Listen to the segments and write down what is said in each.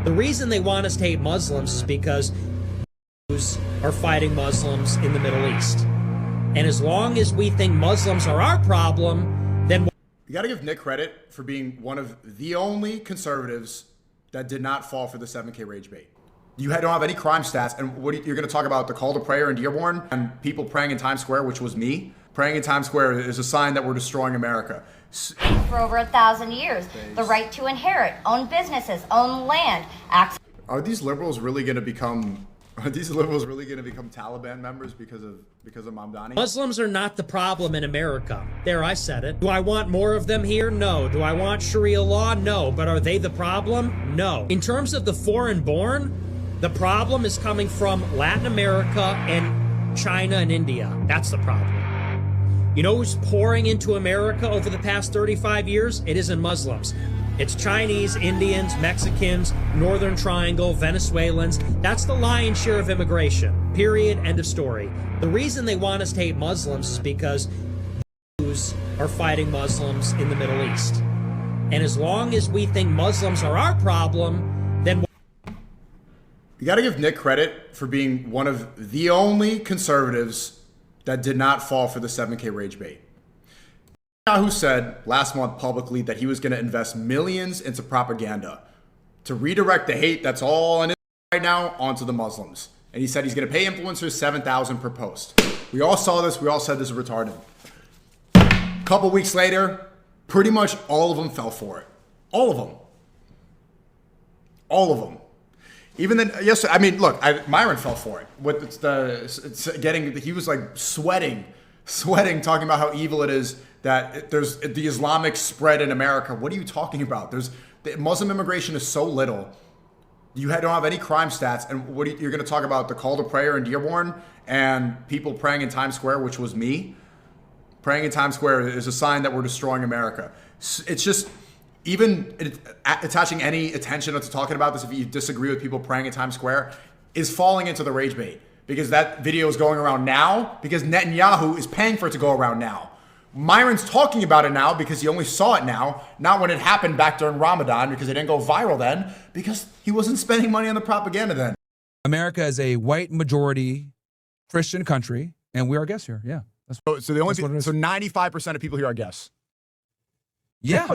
The reason they want us to hate Muslims is because Jews are fighting Muslims in the Middle East. And as long as we think Muslims are our problem, then... You got to give Nick credit for being one of the only conservatives that did not fall for the 7K rage bait. You don't have any crime stats, and you're going to talk about the call to prayer in Dearborn and people praying in Times Square, which was me. Praying in Times Square is a sign that we're destroying America. For over 1,000 years, the right to inherit, own businesses, own land, access. Are these liberals really going to become? Are these liberals really going to become Taliban members because of Mamdani? Muslims are not the problem in America. There, I said it. Do I want more of them here? No. Do I want Sharia law? No. But are they the problem? No. In terms of the foreign-born, the problem is coming from Latin America and China and India. That's the problem. You know who's pouring into America over the past 35 years? It isn't Muslims. It's Chinese, Indians, Mexicans, Northern Triangle, Venezuelans. That's the lion's share of immigration. Period. End of story. The reason they want us to hate Muslims is because Jews are fighting Muslims in the Middle East. And as long as we think Muslims are our problem, then... You got to give Nick credit for being one of the only conservatives that did not fall for the 7K rage bait. Who said last month publicly that he was going to invest millions into propaganda to redirect the hate that's all in it right now onto the Muslims. And he said he's going to pay influencers $7,000 per post. We all saw this. We all said this is retarded. A couple weeks later, pretty much all of them fell for it. All of them. All of them. Even then, yes, I mean, look, Myron fell for it. He was like sweating, talking about how evil it is that there's the Islamic spread in America. What are you talking about? Muslim immigration is so little. You don't have any crime stats, and you're going to talk about the call to prayer in Dearborn and people praying in Times Square, which was me. Praying in Times Square is a sign that we're destroying America. It's just, even attaching any attention to talking about this, if you disagree with people praying in Times Square, is falling into the rage bait. Because that video is going around now because Netanyahu is paying for it to go around now. Myron's talking about it now because he only saw it now, not when it happened back during Ramadan, because it didn't go viral then, because he wasn't spending money on the propaganda then. America is a white majority Christian country, and we are guests here. Yeah. So 95% of people here are guests. Yeah.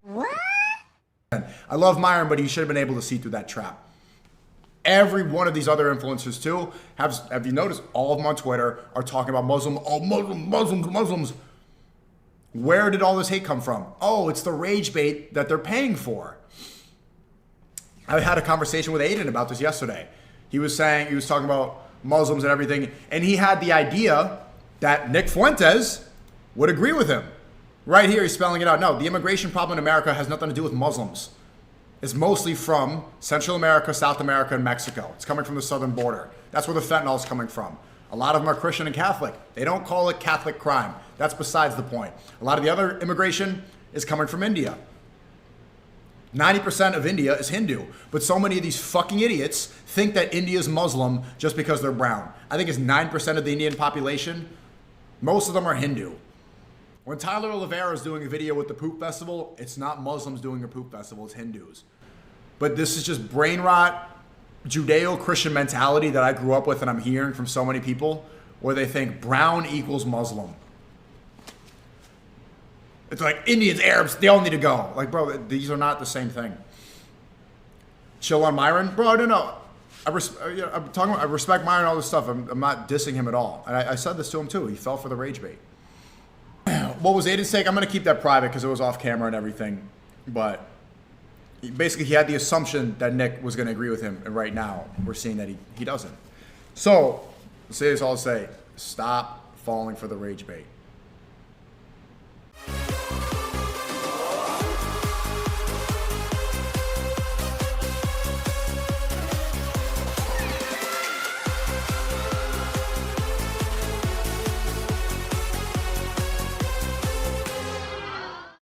What? I love Myron, but he should have been able to see through that trap. Every one of these other influencers too, have you noticed, all of them on Twitter are talking about Muslims. Where did all this hate come from? Oh, it's the rage bait that they're paying for. I had a conversation with Aiden about this yesterday. He was talking about Muslims and everything, and he had the idea that Nick Fuentes would agree with him. Right here, he's spelling it out. No, the immigration problem in America has nothing to do with Muslims. It's mostly from Central America, South America, and Mexico. It's coming from the southern border. That's where the fentanyl is coming from. A lot of them are Christian and Catholic. They don't call it Catholic crime. That's besides the point. A lot of the other immigration is coming from India. 90% of India is Hindu. But so many of these fucking idiots think that India is Muslim just because they're brown. I think it's 9% of the Indian population. Most of them are Hindu. When Tyler Oliveira is doing a video with the Poop Festival, it's not Muslims doing a Poop Festival, it's Hindus. But this is just brain rot, Judeo-Christian mentality that I grew up with and I'm hearing from so many people, where they think brown equals Muslim. It's like Indians, Arabs, they all need to go. Like, bro, these are not the same thing. Chill on Myron? Bro, I don't know. I respect Myron and all this stuff. I'm not dissing him at all. And I said this to him too. He fell for the rage bait. What was Aiden's take? I'm going to keep that private because it was off camera and everything. But basically, he had the assumption that Nick was going to agree with him. And right now, we're seeing that he doesn't. So, I'll say this all to say, stop falling for the rage bait.